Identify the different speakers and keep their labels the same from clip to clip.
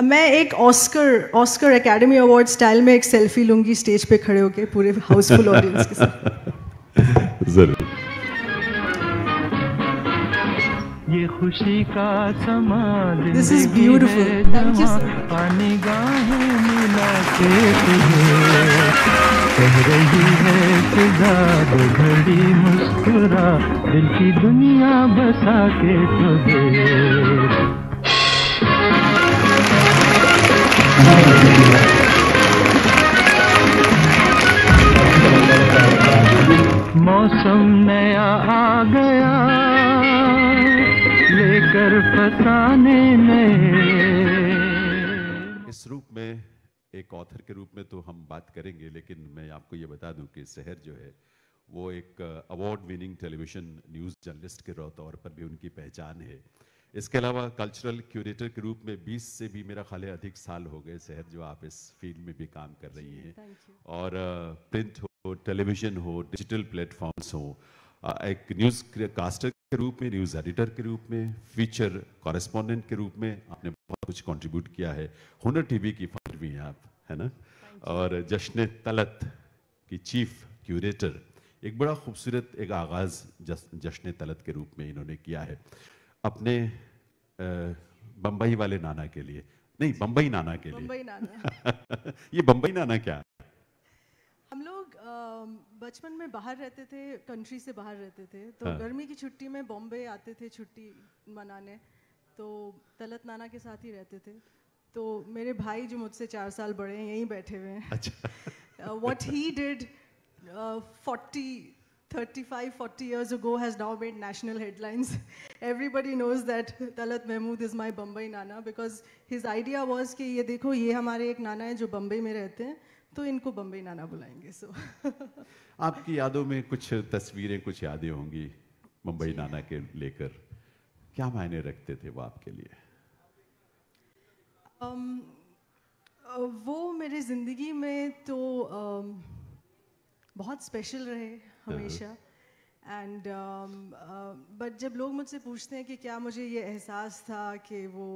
Speaker 1: मैं एक Oscar academy award style में एक सेल्फी लूंगी स्टेज पे खड़े होके पूरे हाउसफुल ऑडियंस के साथ।
Speaker 2: जरूर।
Speaker 3: ये खुशी का समा
Speaker 1: This is beautiful. Thank you, sir.
Speaker 3: पानी गाहें मिला के तुझे कह रही है फिजा दो घड़ी मुस्कुरा दिल की दुनिया बसा के तुझे। मौसम नया आ गया लेकर फसाने में।
Speaker 2: इस रूप में एक ऑथर के रूप में तो हम बात करेंगे, लेकिन मैं आपको ये बता दूं कि शहर जो है वो एक award winning television news journalist के तौर पर भी उनकी पहचान है। इसके अलावा कल्चरल क्यूरेटर के रूप में 20 से भी मेरा ख्याल है अधिक साल हो गए शहर जो आप इस फील्ड में भी काम कर रही हैं। और प्रिंट हो, टेलीविज़न हो, डिजिटल प्लेटफॉर्म्स हो, एक न्यूज़ कास्टर के रूप में, न्यूज़ एडिटर के रूप में, फीचर कॉरेस्पॉन्डेंट के रूप में आपने बहुत कुछ कंट्रीब्यूट किया है। हुनर टीवी की फाउंडर भी हैं आप, है ना? और जश्न तलत की चीफ क्यूरेटर, एक बड़ा खूबसूरत एक आगाज़ जश्न तलत के रूप में इन्होंने किया है अपने बम्बई वाले नाना के लिए, नहीं बम्बई नाना के लिए।
Speaker 1: बम्बई नाना
Speaker 2: ये बम्बई नाना क्या?
Speaker 1: हम लोग बचपन में बाहर रहते थे, कंट्री से बाहर रहते थे, तो
Speaker 2: हाँ।
Speaker 1: गर्मी की छुट्टी में बॉम्बे आते थे छुट्टी मनाने, तो तलत नाना के साथ ही रहते थे। तो मेरे भाई जो मुझसे 4 साल बड़े हैं यहीं बैठे हुए हैं।
Speaker 2: अच्छा।
Speaker 1: What he did 35-40 years ago has now made national headlines. Everybody knows that Talat Mahmood is my Bombay Nana because his idea was कि ये देखो ये हमारे एक नाना है जो बम्बई में रहते हैं, तो इनको बम्बई नाना बुलाएंगे। So
Speaker 2: आपकी यादों में कुछ तस्वीरें, कुछ यादें होंगी मुंबई नाना के लेकर, क्या मायने रखते थे वो आपके लिए?
Speaker 1: वो मेरे ज़िंदगी में तो बहुत स्पेशल रहे हमेशा। एंड बट जब लोग मुझसे पूछते हैं कि क्या मुझे ये एहसास था कि वो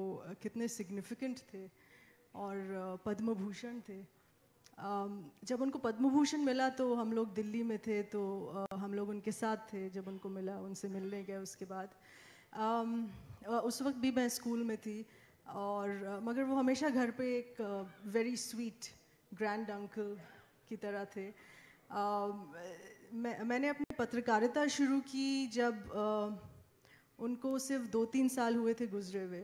Speaker 1: कितने सिग्निफिकेंट थे और पद्म भूषण थे, जब उनको पद्म भूषण मिला तो हम लोग दिल्ली में थे, तो हम लोग उनके साथ थे जब उनको मिला, उनसे मिलने गए। उसके बाद उस वक्त भी मैं स्कूल में थी, और मगर वो हमेशा घर पे एक वेरी स्वीट ग्रैंड अंकल की तरह थे। मैंने अपनी पत्रकारिता शुरू की जब उनको सिर्फ 2-3 साल हुए थे गुजरे हुए,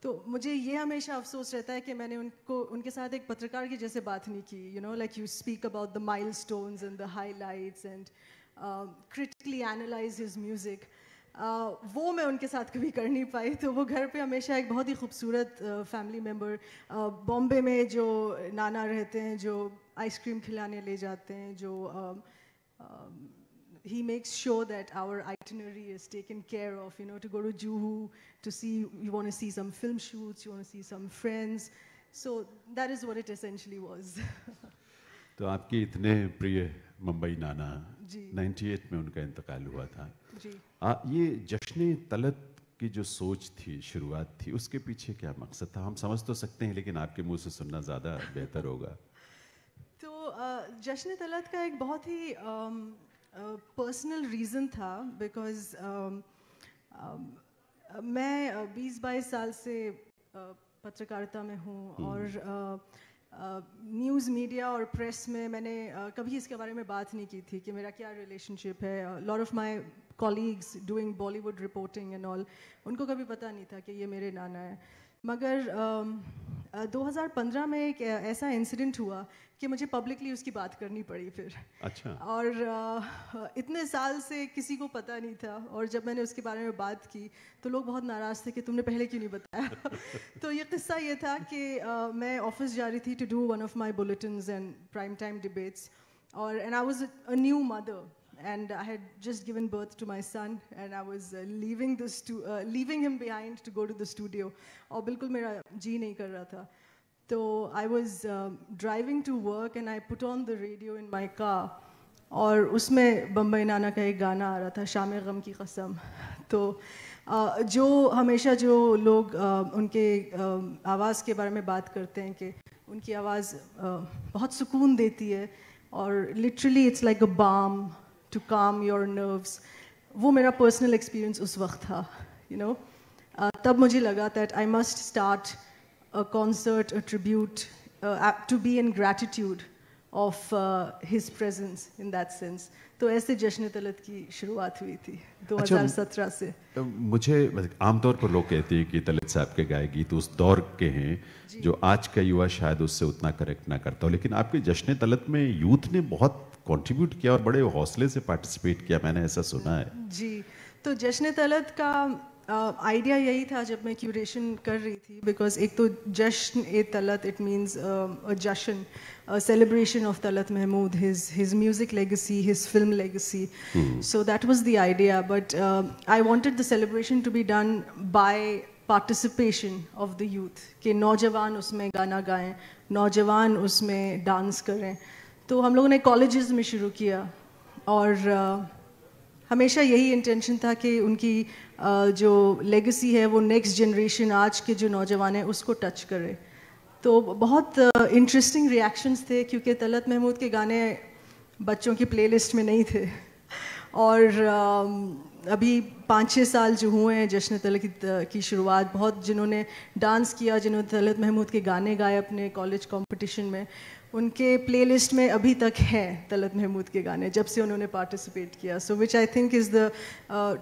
Speaker 1: तो मुझे ये हमेशा अफसोस रहता है कि मैंने उनके साथ एक पत्रकार की जैसे बात नहीं की। You know, like you speak about the milestones and the highlights and critically analyse his music. वो मैं उनके साथ कभी कर नहीं पाई। तो वो घर पे हमेशा एक बहुत ही खूबसूरत फैमिली मेम्बर, बॉम्बे में जो नाना रहते हैं, जो आइसक्रीम खिलाने ले जाते हैं, जो he makes sure that our itinerary is taken care of, you know, to go to Juhu, to see, you want to see some film shoots, you want to see some friends. So that is what it essentially was.
Speaker 2: तो आपके इतने प्रिय मुंबई नाना,
Speaker 1: जी।
Speaker 2: 98 में उनका इंतकाल हुआ था
Speaker 1: जी।
Speaker 2: ये जश्न तलत की जो सोच थी, शुरुआत थी, उसके पीछे क्या मकसद था? हम समझ तो सकते हैं लेकिन आपके मुंह से सुनना ज़्यादा बेहतर होगा।
Speaker 1: तो जश्न तलत का एक बहुत ही पर्सनल रीज़न था, बिकॉज़ मैं 20-22 साल से पत्रकारिता में हूँ, और न्यूज़ मीडिया और प्रेस में मैंने कभी इसके बारे में बात नहीं की थी कि मेरा क्या रिलेशनशिप है। Lot of my colleagues doing Bollywood reporting and all, उनको कभी पता नहीं था कि ये मेरे नाना है। मगर 2015 में एक ऐसा इंसिडेंट हुआ कि मुझे पब्लिकली उसकी बात करनी पड़ी फिर।
Speaker 2: अच्छा।
Speaker 1: और इतने साल से किसी को पता नहीं था, और जब मैंने उसके बारे में बात की तो लोग बहुत नाराज़ थे कि तुमने पहले क्यों नहीं बताया। तो ये किस्सा ये था कि मैं ऑफिस जा रही थी to do one of my bulletins and prime time debates, और and I was a new mother and I had just given birth to my son, and I was leaving him behind to go to the studio, और बिल्कुल मेरा जी नहीं कर रहा था। तो I was driving to work and I put on the radio in my car, और उसमें बम्बई नाना का एक गाना आ रहा था, शाम गम की कसम। तो जो हमेशा जो लोग उनके आवाज़ के बारे में बात करते हैं कि उनकी आवाज़ बहुत सुकून देती है और literally it's like a balm to calm your nerves, वो मेरा पर्सनल एक्सपीरियंस उस वक्त था, you know. तब मुझे लगा that I must start a concert, a tribute, to be in gratitude of his presence in that sense. तो ऐसे जश्न तलत की शुरुआत हुई थी 2017 से।
Speaker 2: मुझे आमतौर पर लोग कहते हैं कि तलत साहब के गाए गीत उस दौर के हैं जो आज का युवा शायद उससे उतना करेक्ट ना करता हो, लेकिन आपके जश्न तलत में यूथ ने बहुत कंट्रीब्यूट किया और बड़े हौसले से पार्टिसिपेट किया, मैंने ऐसा सुना है।
Speaker 1: जी, तो जश्न तलत का आइडिया यही था जब मैं क्यूरेशन कर रही थी, बिकॉज एक तो जश्न ए तलत, इट मीन्स अ जश्न, celebration of Talat Mahmood, his music legacy, his film legacy. So that was the idea, but I wanted the celebration to be done by participation of the youth, कि नौजवान उसमें गाना गाएं, नौजवान उसमें डांस करें। तो हम लोगों ने कॉलेजेस में शुरू किया और हमेशा यही इंटेंशन था कि उनकी जो लेगेसी है वो नेक्स्ट जनरेशन, आज के जो नौजवान हैं, उसको टच करे। तो बहुत इंटरेस्टिंग रिएक्शंस थे क्योंकि तलत महमूद के गाने बच्चों की प्लेलिस्ट में नहीं थे और अभी 5-6 साल जो हुए हैं जश्न तलत की शुरुआत, बहुत जिन्होंने डांस किया, जिन्होंने तलत महमूद के गाने गाए अपने कॉलेज कंपटीशन में, उनके प्लेलिस्ट में अभी तक हैं तलत महमूद के गाने जब से उन्होंने पार्टिसिपेट किया। So which I think is the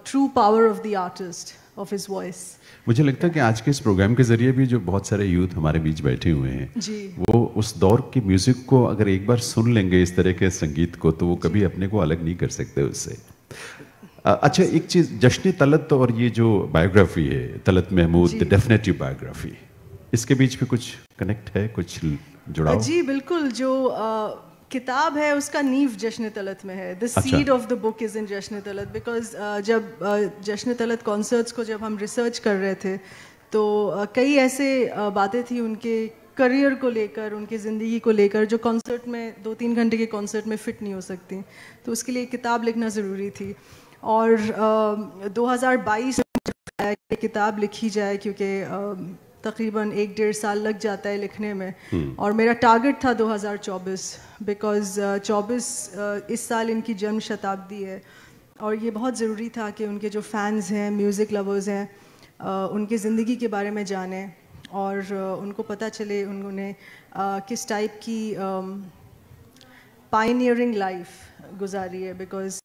Speaker 1: true power of the artist, of his voice.
Speaker 2: मुझे लगता है कि आज के इस प्रोग्राम के जरिए भी जो बहुत सारे यूथ हमारे बीच बैठे हुए हैं
Speaker 1: जी,
Speaker 2: वो उस दौर की म्यूजिक को अगर एक बार सुन लेंगे, इस तरह के संगीत को, तो वो कभी अपने को अलग नहीं कर सकते उससे। अच्छा, एक चीज, जश्न तलत और ये जो बायोग्राफी है Talat Mahmood, the definitive biography, इसके बीच में कुछ कनेक्ट है, कुछ जुड़ाव?
Speaker 1: जी बिल्कुल, जो किताब है उसका नींव जश्न तलत में है। The seed of the book is in जश्न तलत, बिकॉज जब जश्न तलत कॉन्सर्ट्स को जब हम रिसर्च कर रहे थे तो कई ऐसे बातें थी उनके करियर को लेकर, उनकी ज़िंदगी को लेकर, जो कॉन्सर्ट में 2-3 घंटे के कॉन्सर्ट में फ़िट नहीं हो सकती, तो उसके लिए किताब लिखना ज़रूरी थी। और 2022 में किताब लिखी जाए क्योंकि तकरीबन 1-1.5 साल लग जाता है लिखने में, और मेरा टारगेट था 2024, बिकॉज 24 इस साल इनकी जन्म शताब्दी है और ये बहुत ज़रूरी था कि उनके जो फैंस हैं, म्यूज़िक लवर्स हैं, उनकी ज़िंदगी के बारे में जानें और उनको पता चले उन्होंने किस टाइप की पायनियरिंग लाइफ गुजारी है। बिकॉज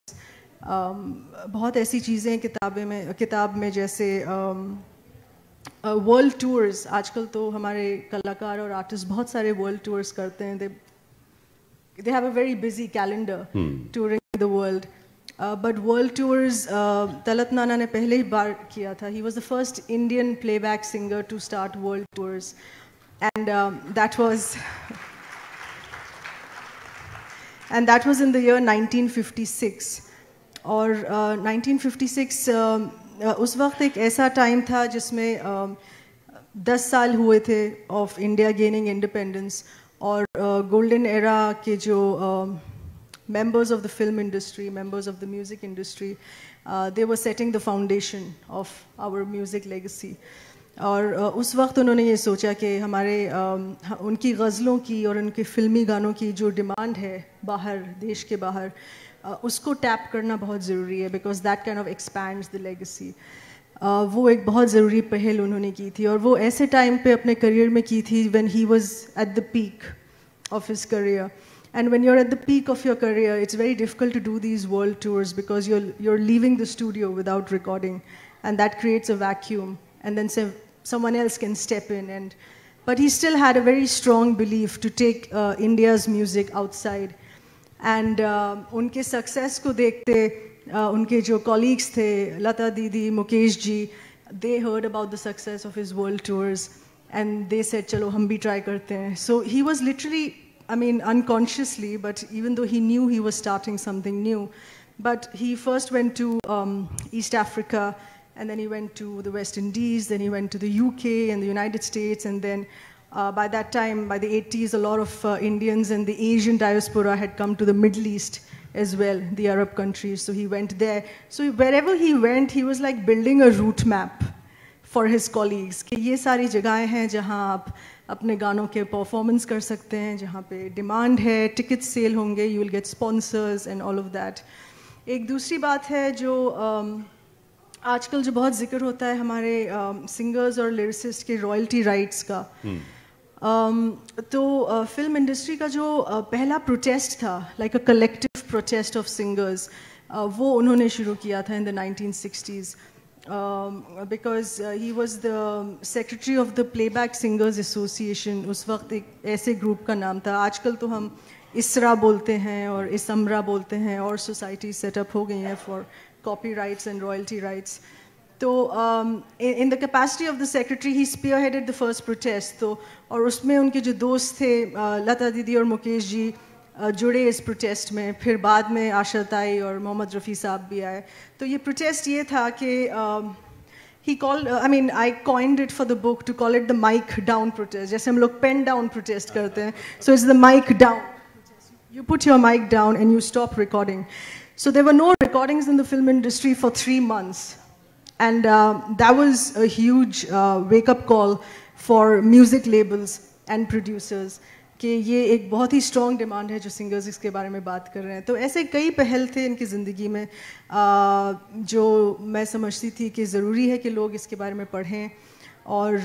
Speaker 1: बहुत ऐसी चीज़ें किताब में जैसे वर्ल्ड टूर्स, आजकल तो हमारे कलाकार और आर्टिस्ट बहुत सारे वर्ल्ड टूर्स करते हैं, they have a very busy calendar touring the world, but world tours Talat नाना ने पहले ही बार किया था। He was the first Indian playback singer to start world tours and that was in the year 1956। और 1956 उस वक्त एक ऐसा टाइम था जिसमें 10 साल हुए थे ऑफ इंडिया गेनिंग इंडिपेंडेंस, और गोल्डन एरा के जो members of the film industry, members of the music industry, they were setting the foundation of our music legacy. और उस वक्त उन्होंने ये सोचा कि हमारे उनकी गज़लों की और उनके फिल्मी गानों की जो डिमांड है बाहर, देश के बाहर, उसको टैप करना बहुत ज़रूरी है, because that kind of expands the legacy. वो एक बहुत ज़रूरी पहल उन्होंने की थी और वो ऐसे टाइम पे अपने करियर में की थी when he was at the peak of his career. And when you're at the peak of your career, it's very difficult to do these world tours because you're leaving the studio without recording, and that creates a vacuum. And then someone else can step in. But he still had a very strong belief to take India's music outside. And उनके success को देखते, उनके जो colleagues थे, लता दीदी, Mukesh ji, they heard about the success of his world tours, and they said, चलो हम भी try करते हैं. So he was literally, I mean, unconsciously, but even though he knew he was starting something new, but he first went to East Africa, and then he went to the West Indies, then he went to the UK and the United States, and then by that time, by the 80s, a lot of Indians and the Asian diaspora had come to the Middle East as well, the Arab countries. So he went there. So wherever he went, he was like building a route map for his colleagues कि ये सारी जगहें हैं जहाँ आप अपने गानों के परफॉर्मेंस कर सकते हैं, जहाँ पे डिमांड है, टिकट सेल होंगे, you will get sponsors and all of that. एक दूसरी बात है जो आजकल जो बहुत जिक्र होता है हमारे सिंगर्स और लिरिसिस्ट के रॉयल्टी राइट्स का. तो फिल्म इंडस्ट्री का जो पहला प्रोटेस्ट था, like a collective protest of singers, वो उन्होंने शुरू किया था in the 1960s. Because he was the secretary of the Playback Singers Association. उस वक्त एक ऐसे ग्रुप का नाम था. आजकल तो हम इसरा बोलते हैं और इसमरा बोलते हैं और सोसाइटी सेटअप हो गई हैं for copyrights and royalty rights. तो in the capacity of the secretary, he spearheaded the first protest. तो और उसमें उनके जो दोस्त थे लता दीदी और मुकेश जी जुड़े इस प्रोटेस्ट में. फिर बाद में आशा ताई और मोहम्मद रफ़ी साहब भी आए. तो ये प्रोटेस्ट ये था कि he called, I coined it for the book to call it the mic down protest. जैसे हम लोग pen down protest करते हैं. So it's the mic down. You put your mic down and you stop recording. So there were no recordings in the film industry for 3 months. And that was a huge wake-up call for music labels and producers. कि ये एक बहुत ही strong demand है जो singers इसके बारे में बात कर रहे हैं. तो ऐसे कई पहल थे इनकी ज़िंदगी में जो मैं समझती थी कि ज़रूरी है कि लोग इसके बारे में पढ़ें. और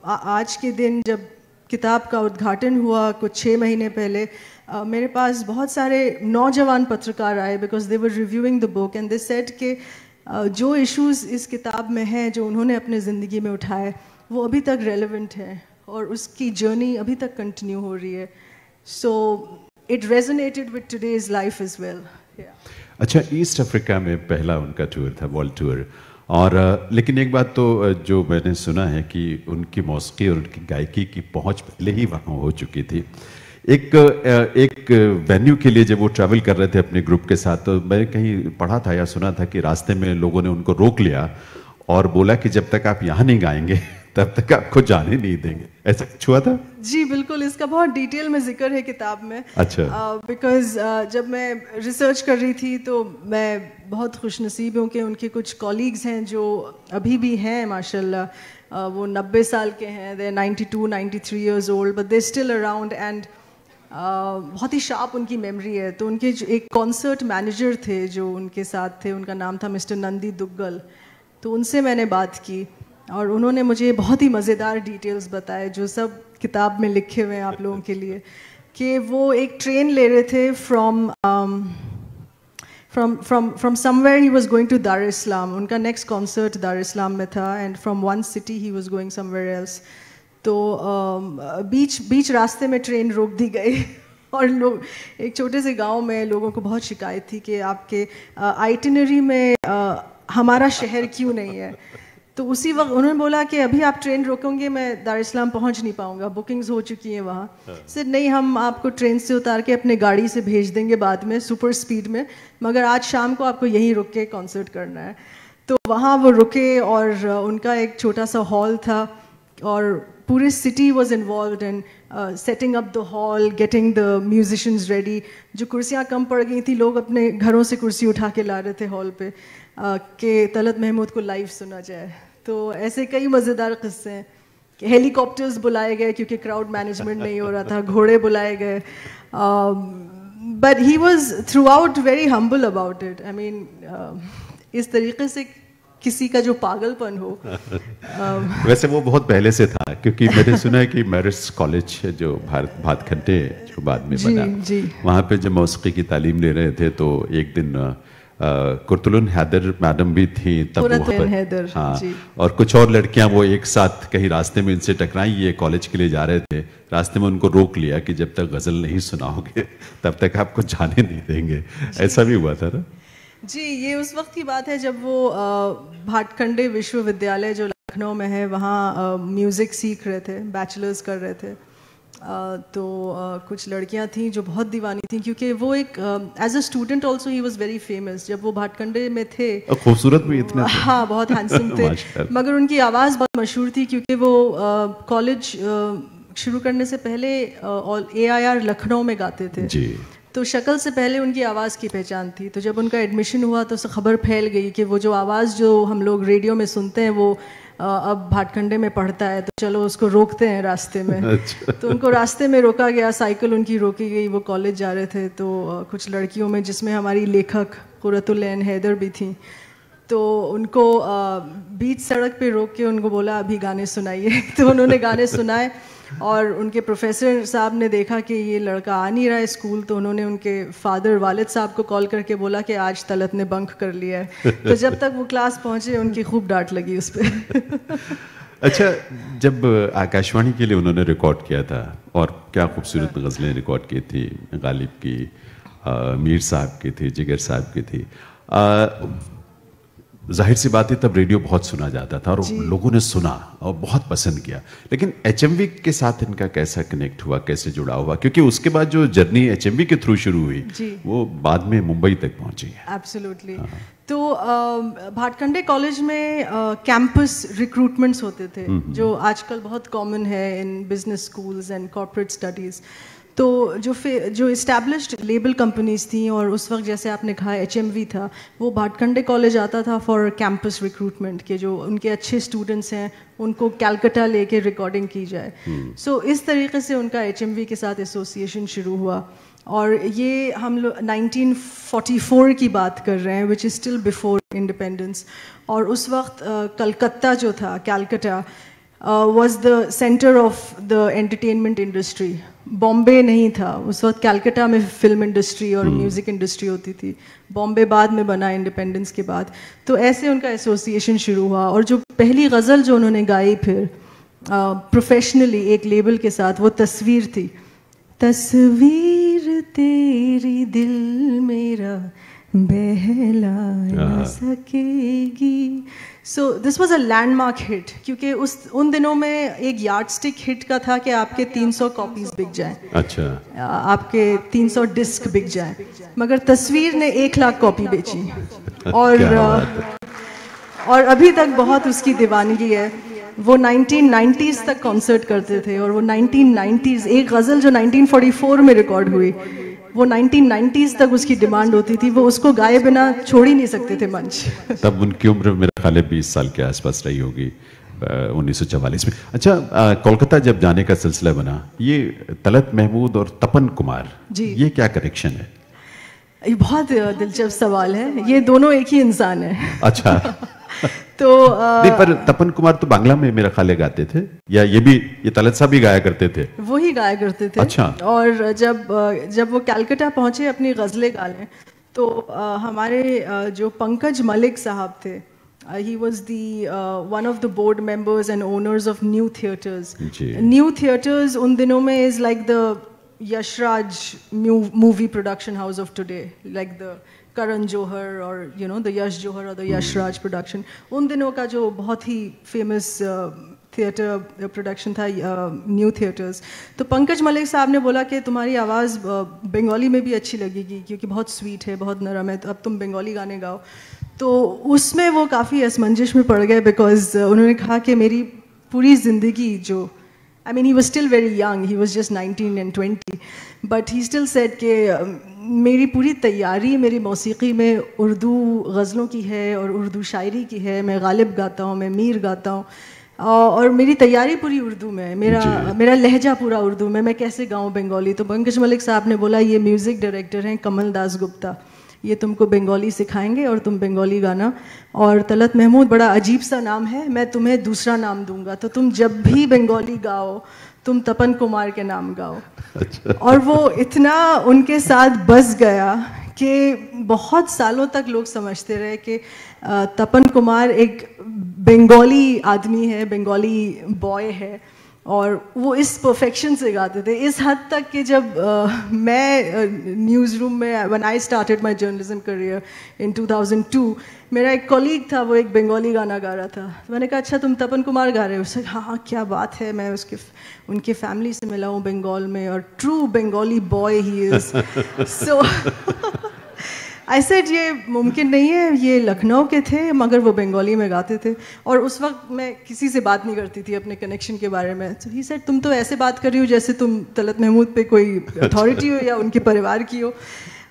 Speaker 1: आज के दिन जब किताब का उद्घाटन हुआ कुछ 6 महीने पहले, मेरे पास बहुत सारे नौजवान पत्रकार आए because they were reviewing the book and they said कि जो इश्यूज़ इस किताब में हैं जो उन्होंने अपने ज़िंदगी में उठाए वो अभी तक रेलेवेंट हैं और उसकी जर्नी अभी तक कंटिन्यू हो रही है. So it resonated with today's life as well.
Speaker 2: अच्छा, ईस्ट अफ्रीका में पहला उनका टूर था, वर्ल्ड टूर. और लेकिन एक बात तो जो मैंने सुना है कि उनकी मौसीकी और उनकी गायकी की पहुंच पहले ही वहाँ हो चुकी थी. एक वेन्यू के लिए जब वो ट्रैवल कर रहे थे अपने ग्रुप के साथ, तो मैंने कहीं पढ़ा था या सुना था कि रास्ते में लोगों ने उनको रोक लिया और बोला कि जब तक आप यहाँ नहीं गाएंगे तब तक आपको जाने नहीं देंगे. ऐसा कुछ हुआ था?
Speaker 1: जी बिल्कुल, इसका बहुत डिटेल में जिक्र है किताब में.
Speaker 2: अच्छा.
Speaker 1: बिकॉज जब मैं रिसर्च कर रही थी तो मैं बहुत खुशनसीब हूँ कि उनके कुछ कॉलीग्स हैं जो अभी भी हैं माशाल्लाह. वो 90 साल के हैं, दे 92-93 years old, but they still around and बहुत ही शार्प उनकी मेमोरी है. तो उनके जो एक कॉन्सर्ट मैनेजर थे जो उनके साथ थे, उनका नाम था मिस्टर नंदी दुग्गल. तो उनसे मैंने बात की और उन्होंने मुझे बहुत ही मज़ेदार डिटेल्स बताए जो सब किताब में लिखे हुए हैं आप लोगों के लिए. कि वो एक ट्रेन ले रहे थे from somewhere he was going to Dar es Salaam. उनका नेक्स्ट कॉन्सर्ट दार इस्लाम में था and from one city he was going somewhere else. तो बीच रास्ते में ट्रेन रोक दी गई और लोग एक छोटे से गांव में लोगों को बहुत शिकायत थी कि आपके आइटिनरी में हमारा शहर क्यों नहीं है. तो उसी वक्त उन्होंने बोला कि अभी आप ट्रेन रोकोगे मैं दार इस्लाम पहुंच नहीं पाऊंगा, बुकिंग्स हो चुकी हैं वहाँ. सर नहीं, हम आपको ट्रेन से उतार के अपने गाड़ी से भेज देंगे बाद में सुपर स्पीड में, मगर आज शाम को आपको यहीं रुक के कॉन्सर्ट करना है. तो वहाँ वो रुके और उनका एक छोटा सा हॉल था और पूरे city was involve in setting up the hall, getting the musicians ready. जो कुर्सियाँ कम पड़ गई थी लोग अपने घरों से कुर्सी उठा के ला रहे थे हॉल पे कि तलत महमूद को लाइव सुना जाए. तो ऐसे कई मज़ेदार किस्से हैं कि हेलीकॉप्टर्स बुलाए गए क्योंकि क्राउड मैनेजमेंट नहीं हो रहा था, घोड़े बुलाए गए. But he was through out very humble about it. I mean इस तरीके से किसी का जो पागलपन हो.
Speaker 2: वैसे वो बहुत पहले से था क्योंकि मैंने सुना है कि मैरिट्स कॉलेज जो भातखंडे जो बाद में बना, वहाँ पे जब मौसीकी की तालीम ले रहे थे तो एक दिन कुर्तुलन हैदर मैडम भी थी तब वहाँ पर. हाँ, और कुछ और लड़कियां वो एक साथ कहीं रास्ते में इनसे टकराई. ये कॉलेज के लिए जा रहे थे, रास्ते में उनको रोक लिया कि जब तक गज़ल नहीं सुनाओगे तब तक आपको जाने नहीं देंगे. ऐसा भी हुआ था ना?
Speaker 1: जी, ये उस वक्त की बात है जब वो भाटखंडे विश्वविद्यालय जो लखनऊ में है वहाँ म्यूज़िक सीख रहे थे, बैचलर्स कर रहे थे. तो कुछ लड़कियां थीं जो बहुत दीवानी थीं क्योंकि वो एक as a student also he was very famous. जब वो भाटखंडे में थे,
Speaker 2: खूबसूरत भी इतने थे.
Speaker 1: हाँ, बहुत हैंडसम थे मगर उनकी आवाज़ बहुत मशहूर थी क्योंकि वो कॉलेज शुरू करने से पहले AIR लखनऊ में गाते थे. तो शक्ल से पहले उनकी आवाज़ की पहचान थी। तो जब उनका एडमिशन हुआ तो खबर फैल गई कि वो जो आवाज़ जो हम लोग रेडियो में सुनते हैं वो अब भाटखंडे में पढ़ता है, तो चलो उसको रोकते हैं रास्ते में।
Speaker 2: अच्छा।
Speaker 1: तो उनको रास्ते में रोका गया, साइकिल उनकी रोकी गई, वो कॉलेज जा रहे थे। तो कुछ लड़कियों में जिसमें हमारी लेखक कुर्रतुल ऐन हैदर भी थी, तो उनको बीच सड़क पे रोक के उनको बोला अभी गाने सुनाइए। तो उन्होंने गाने सुनाए और उनके प्रोफेसर साहब ने देखा कि ये लड़का आ नहीं रहा है स्कूल, तो उन्होंने उनके फादर वालिद साहब को कॉल करके बोला कि आज तलत ने बंक कर लिया है। तो जब तक वो क्लास पहुंचे उनकी खूब डांट लगी उस पर।
Speaker 2: अच्छा, जब आकाशवाणी के लिए उन्होंने रिकॉर्ड किया था, और क्या खूबसूरत गज़लें रिकॉर्ड की थी, गालिब की, मीर साहब की थी, जिगर साहब की थी, जाहिर सी बात है तब रेडियो बहुत सुना जाता था और लोगों ने सुना और बहुत पसंद किया। लेकिन एचएमवी के साथ इनका कैसा कनेक्ट हुआ, कैसे जुड़ा हुआ? क्योंकि उसके बाद जो जर्नी एचएमवी के थ्रू शुरू हुई वो बाद में मुंबई तक पहुंची है।
Speaker 1: एब्सोल्युटली। तो भाटखंडे कॉलेज में कैंपस रिक्रूटमेंट्स होते थे, जो आजकल बहुत कॉमन है in business schools and corporate studies. तो जो इस्टेब्लिश्ड लेबल कंपनीज थी, और उस वक्त जैसे आपने कहा एचएमवी था, वो भाटखंडे कॉलेज आता था फॉर कैंपस रिक्रूटमेंट के जो उनके अच्छे स्टूडेंट्स हैं उनको कैलकाटा लेके रिकॉर्डिंग की जाए। सो इस तरीके से उनका एचएमवी के साथ एसोसिएशन शुरू हुआ। और ये हम लोग 1944 की बात कर रहे हैं, which is still before independence. और उस वक्त कलकत्ता जो था, Calcutta was the center of the entertainment industry. Bombay नहीं था उस वक्त। कैलकाटा में फिल्म इंडस्ट्री और म्यूज़िक इंडस्ट्री होती थी। बॉम्बे बाद में बना इंडिपेंडेंस के बाद। तो ऐसे उनका एसोसिएशन शुरू हुआ। और जो पहली गज़ल जो उन्होंने गाई फिर प्रोफेशनली एक लेबल के साथ, वो तस्वीर थी। तस्वीर तेरी दिल मेरा बहला न सकेगी। So this was a landmark hit, क्योंकि उन दिनों में एक यार्ड स्टिक हिट का था कि आपके 300 कॉपीज बिक जाएं।
Speaker 2: अच्छा।
Speaker 1: आपके 300 डिस्क बिक जाएं, मगर तस्वीर ने 1 लाख कॉपी बेची। और अभी तक बहुत उसकी दीवानगी है। वो 1990s तक कॉन्सर्ट करते थे, और वो 1990s, एक गज़ल जो 1944 में रिकॉर्ड हुई, वो 1990s तक उसकी डिमांड होती थी। वो उसको गाए बिना छोड़ ही नहीं सकते थे मंच।
Speaker 2: तब उनकी उम्र मेरे ख्याल 20 साल के आसपास रही होगी, 1944 में। अच्छा, कोलकाता जब जाने का सिलसिला बना, ये तलत महमूद और तपन कुमार, ये क्या कनेक्शन है?
Speaker 1: ये बहुत दिलचस्प सवाल है। ये दोनों एक ही इंसान है।
Speaker 2: अच्छा।
Speaker 1: तो
Speaker 2: नहीं, पर तपन कुमार तो बांग्ला में मेरा ख्याल गाते थे, या ये तलत साहब भी गाया करते थे?
Speaker 1: वो ही गाया करते थे।
Speaker 2: अच्छा।
Speaker 1: और जब वो कैलकाटा पहुंचे अपनी गज़लें गाने, तो हमारे जो पंकज मलिक साहब थे, he was the one of the board members and owners of New Theatres. New Theatres उन दिनों में is like the Yashraj movie production house of today, like the Karan Johar or the Yash Johar or the Yashraj production. उन दिनों का जो बहुत ही famous theatre production था, new theatres. तो पंकज मलिक साहब ने बोला कि तुम्हारी आवाज़ बंगाली में भी अच्छी लगेगी, क्योंकि बहुत स्वीट है, बहुत नरम है, तो अब तुम बंगाली गाने गाओ। तो उसमें वो काफ़ी असमंजस में पड़ गए, बिकॉज उन्होंने कहा कि मेरी पूरी ज़िंदगी जो he was still very young, he was just 19 and 20, but he still said कि मेरी पूरी तैयारी मेरी मौसीकी में उर्दू गज़लों की है और उर्दू शायरी की है। मैं गालिब गाता हूँ, मैं मीर गाता हूँ, और मेरी तैयारी पूरी उर्दू में है, मेरा लहजा पूरा उर्दू में, मैं कैसे गाऊँ बंगाली? तो पंकज मलिक साहब ने बोला ये म्यूज़िक डायरेक्टर हैं कमल दास गुप्ता, ये तुमको बंगाली सिखाएंगे और तुम बंगाली गाना। और तलत महमूद बड़ा अजीब सा नाम है, मैं तुम्हें दूसरा नाम दूंगा, तो तुम जब भी बंगाली गाओ तुम तपन कुमार के नाम गाओ।
Speaker 2: अच्छा।
Speaker 1: और वो इतना उनके साथ बस गया कि बहुत सालों तक लोग समझते रहे कि तपन कुमार एक बंगाली आदमी है, बंगाली बॉय है, और वो इस परफेक्शन से गाते थे, इस हद तक कि जब मैं न्यूज़ रूम में when I started my journalism career in 2002, मेरा एक कॉलीग था, वो एक बंगाली गाना गा रहा था। तो मैंने कहा अच्छा तुम तपन कुमार गा रहे हो? उसने हाँ हाँ क्या बात है, मैं उनके फैमिली से मिला हूँ बंगाल में, और true Bengali boy he is. So I said ये मुमकिन नहीं है, ये लखनऊ के थे मगर वो बंगाली में गाते थे, और उस वक्त मैं किसी से बात नहीं करती थी अपने कनेक्शन के बारे में। तो ही सेड तुम तो ऐसे बात कर रही हो जैसे तुम तलत महमूद पे कोई अथॉरिटी हो या उनके परिवार की हो।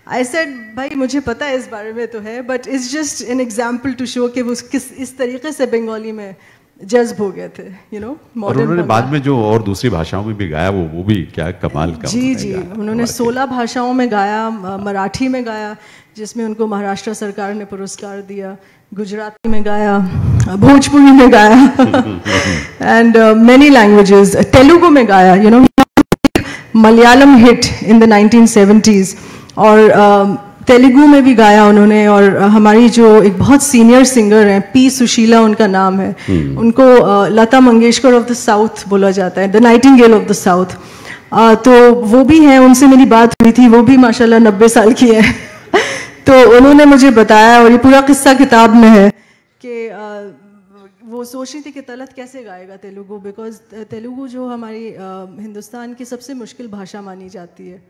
Speaker 1: आई सेड भाई मुझे पता है इस बारे में तो है, but it's just an example to show कि वो किस इस तरीके से बंगाली में जज्ब हो गए थे, यू नो।
Speaker 2: और उन्होंने बाद में जो और दूसरी भाषाओं में भी गाया, वो भी क्या कमाल का।
Speaker 1: जी जी, उन्होंने 16 भाषाओं में गाया, मराठी में गाया जिसमें उनको महाराष्ट्र सरकार ने पुरस्कार दिया, गुजराती में गाया, भोजपुरी में गाया एंड मेनी लैंग्वेजेस, तेलुगु में गाया, you know, Malayalam hit in the 1970s, और तेलुगु में भी गाया उन्होंने। और हमारी जो एक बहुत सीनियर सिंगर हैं, पी सुशीला उनका नाम है, उनको Lata Mangeshkar of the south बोला जाता है, the Nightingale of the south. तो वो भी हैं, उनसे मेरी बात हुई थी, वो भी माशाल्लाह 90 साल की है। तो उन्होंने मुझे बताया, और ये पूरा किस्सा किताब में है, कि वो सोच रही थी कि तलत कैसे गाएगा तेलुगु, बिकॉज तेलुगु जो हमारी हिंदुस्तान की सबसे मुश्किल भाषा मानी जाती है।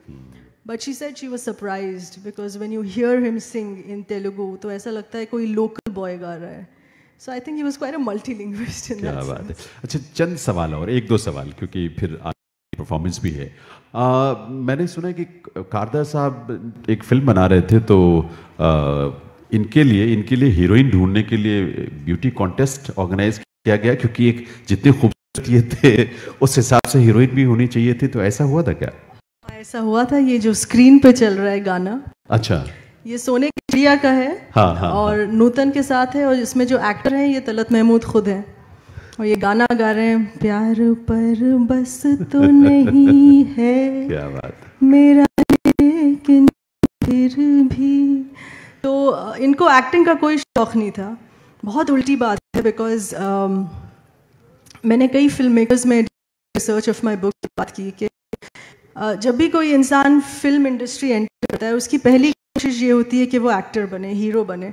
Speaker 1: But she said she was surprised because when you hear him sing in Telugu, तो ऐसा लगता है कोई local boy गा रहा है। So I think he was quite a multilingualist in that sense. क्या बात है।
Speaker 2: अच्छा, चंद सवाल और एक दो सवाल, क्योंकि फिर परफॉर्मेंस भी है। मैंने सुना है कि कारदार साहब एक फिल्म बना रहे थे, तो इनके लिए हीरोइन ढूंढने के लिए ब्यूटी कॉन्टेस्ट ऑर्गेनाइज किया गया, क्योंकि एक जितने खूबसूरत ये थे उस हिसाब से हीरोइन भी होनी चाहिए थी, तो ऐसा हुआ था क्या?
Speaker 1: ऐसा हुआ था। ये जो स्क्रीन पे चल रहा है गाना, अच्छा, ये सोने की चिड़िया का है। हाँ, और नूतन के साथ है, और इसमें जो एक्टर हैं ये तलत महमूद खुद हैं, और ये गाना गा रहे हैं, प्यार पर बस तो नहीं है क्या बात मेरा लेकिन फिर भी। तो इनको एक्टिंग का कोई शौक नहीं था। बहुत उल्टी बात है, बिकॉज मैंने कई फिल्म मेकर्स में रिसर्च ऑफ माई बुक बात की कि जब भी कोई इंसान फिल्म इंडस्ट्री एंटर करता है, उसकी पहली कोशिश ये होती है कि वो एक्टर बने, हीरो बने।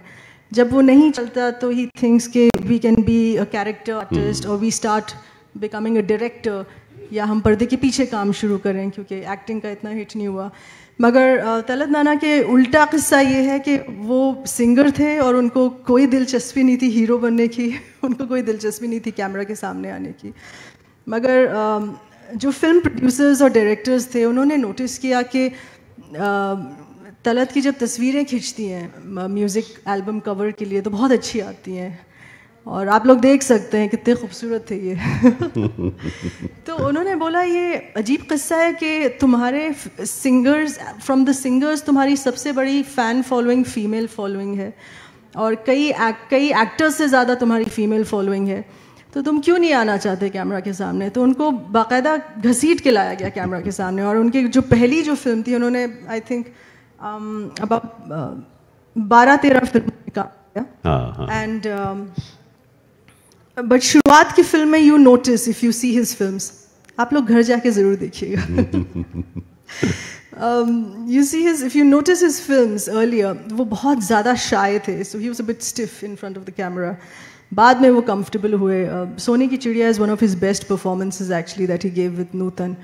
Speaker 1: जब वो नहीं चलता तो ही थिंक्स कि we can be a character artist, और we start becoming a director, या हम पर्दे के पीछे काम शुरू करें, क्योंकि एक्टिंग का इतना हिट नहीं हुआ। मगर तलत नाना के उल्टा किस्सा ये है कि वो सिंगर थे और उनको कोई दिलचस्पी नहीं थी हीरो बनने की, उनको कोई दिलचस्पी नहीं थी कैमरा के सामने आने की। मगर जो फिल्म प्रोड्यूसर्स और डायरेक्टर्स थे, उन्होंने नोटिस किया कि तलत की जब तस्वीरें खींचती हैं म्यूज़िक एल्बम कवर के लिए, तो बहुत अच्छी आती हैं, और आप लोग देख सकते हैं कितने खूबसूरत थे ये। तो उन्होंने बोला ये अजीब किस्सा है कि तुम्हारे सिंगर्स, फ्रॉम द सिंगर्स तुम्हारी सबसे बड़ी फ़ैन फॉलोइंग फीमेल फॉलोइंग है, और कई एक्टर्स से ज़्यादा तुम्हारी फीमेल फॉलोइंग है, तो तुम क्यों नहीं आना चाहते कैमरा के सामने। तो उनको बाकायदा घसीट के लाया गया कैमरा के सामने, और उनकी जो पहली जो फिल्म थी, उन्होंने आई थिंक अबाउट 12-13 फिल्म काम किया, एंड बट शुरुआत की फिल्म में you notice, if you see his films, आप लोग घर जाके ज़रूर देखिएगा। You see his, if you notice his films earlier, वो बहुत ज़्यादा शाय थे, so he was a bit stiff in front of the camera. बाद में वो कंफर्टेबल हुए। सोने की चिड़िया is one of his best performances actually that he gave with Nutan.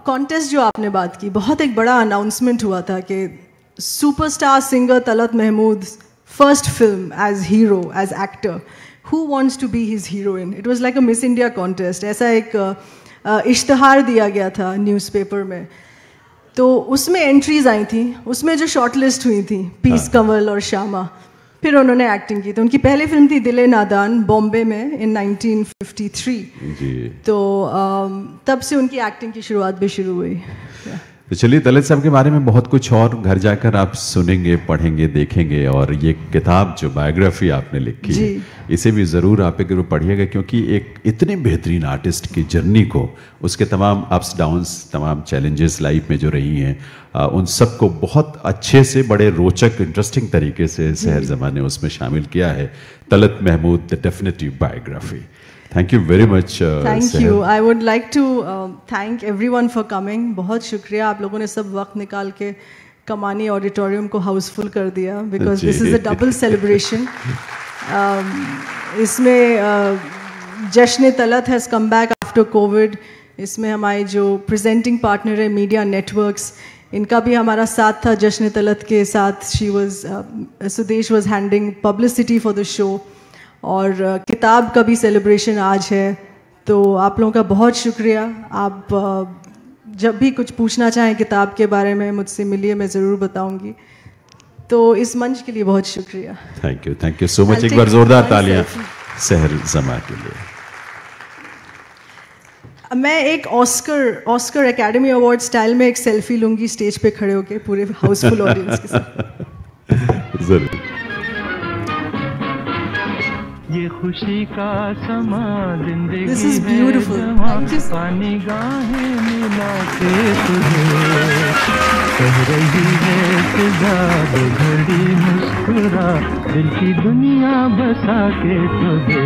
Speaker 1: Contest जो आपने बात की, बहुत एक बड़ा अनाउंसमेंट हुआ था कि superstar singer Talat Mahmood first film as hero, as actor, who wants to be his heroine. It was like a Miss India contest, ऐसा एक इश्तहार दिया गया था न्यूज़पेपर में। तो उसमें एंट्रीज आई थी, उसमें जो शॉर्टलिस्ट हुई थी पीस कंवल और श्यामा, फिर उन्होंने एक्टिंग की। तो उनकी पहली फिल्म थी दिले नादान, बॉम्बे में इन 1953 जी। तो तब से उनकी एक्टिंग की शुरुआत भी शुरू हुई।
Speaker 2: तो चलिए, तलत साहब के बारे में बहुत कुछ और घर जाकर आप सुनेंगे, पढ़ेंगे, देखेंगे, और ये किताब जो बायोग्राफी आपने लिखी है, इसे भी ज़रूर आप एक पढ़िएगा, क्योंकि एक इतने बेहतरीन आर्टिस्ट की जर्नी को, उसके तमाम अप्स डाउन्स, तमाम चैलेंजेस लाइफ में जो रही हैं, उन सब को बहुत अच्छे से, बड़े रोचक, इंटरेस्टिंग तरीके से सहर ज़मां ने उसमें शामिल किया है। Talat Mahmood, the definitive biography. Thank you very much.
Speaker 1: Thank you. I would like to thank everyone for coming. बहुत शुक्रिया, आप लोगों ने सब वक्त निकाल के कमानी ऑडिटोरियम को हाउसफुल कर दिया, because this is a double celebration. इसमें जश्न Talat has come back after COVID. इसमें हमारे जो presenting partner है मीडिया नेटवर्क्स, इनका भी हमारा साथ था जश्न तलत के साथ. Sudesh was handling publicity for the show. और किताब का भी सेलिब्रेशन आज है, तो आप लोगों का बहुत शुक्रिया. आप जब भी कुछ पूछना चाहें किताब के बारे में मुझसे मिलिए, मैं ज़रूर बताऊंगी. तो इस मंच के लिए बहुत शुक्रिया.
Speaker 2: Thank you so much. एक बार जोरदार तालियां सहर जमा के लिए.
Speaker 1: मैं एक ऑस्कर एकेडमी अवार्ड स्टाइल में एक सेल्फी लूंगी स्टेज पे खड़े होके पूरे हाउसफुल ऑडियंस के साथ.
Speaker 2: जरूर.
Speaker 3: ये खुशी का समा जिंदगी
Speaker 1: This is beautiful. Thank you.
Speaker 3: पानी गाहें मिला के तुझे कह रही है फिजा दो घड़ी मुस्कुरा दिल की दुनिया बसा के तुझे.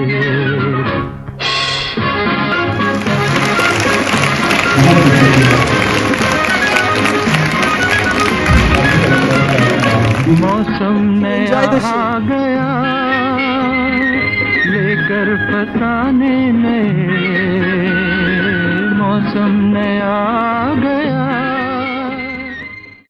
Speaker 3: मौसम नया आ गया लेकर फसाने नए. मौसम नया आ गया